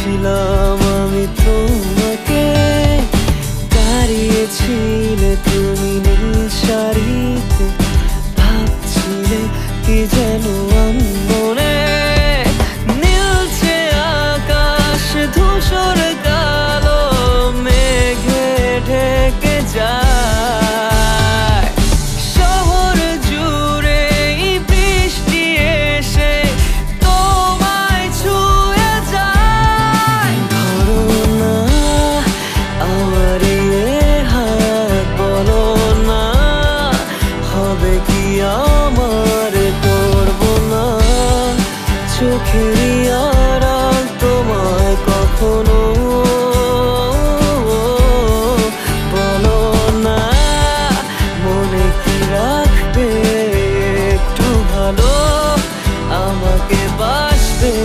দেখেছিলাম আমি তোমাকে, দাঁড়িয়েছিলে তুমি নীল শাড়িতে, ভাবছিলে কি যেন মনে, নীলছে আকাশ ধূসর কালো মেঘে ঢেকে যায়। শহর জুড়ে বৃষ্টি এসে তোমায় ছুঁয়ে যায়। ধরো না আমার হাত, বলো না হবে কি আমার, করবো না চোখেরই আড়াল তোমায় কখনো। বলো না মনে কি রাখবে একটু ভালো, আমাকে বাসবে।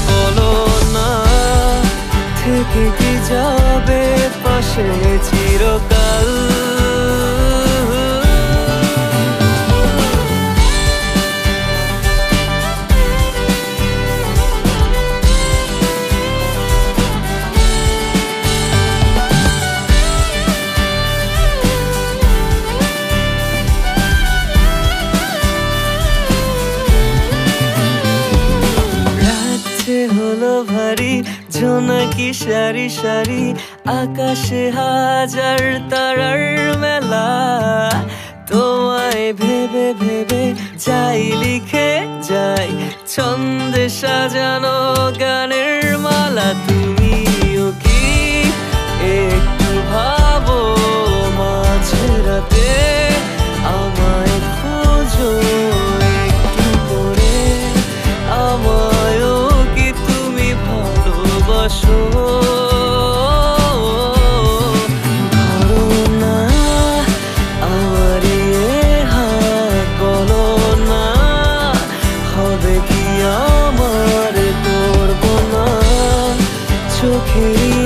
বলো না থেকে কি যাবে পাশে চিরকাল। হলো ভারী জোনাকি সারি সারি, আকাশে হাজার তারার মেলা, তোমায় ভেবে ভেবে যাই লিখে যাই ছন্দে সাজানো গানের মালা। তুমিও কি একটু ভাবো মাঝে রাতে আমায় খোঁজো একটু করে, আমায়ও কি তুমি ভালোবাসো। ধরো না আমার হাত, বলো না হবে কি আমার, করবো না চোখেরই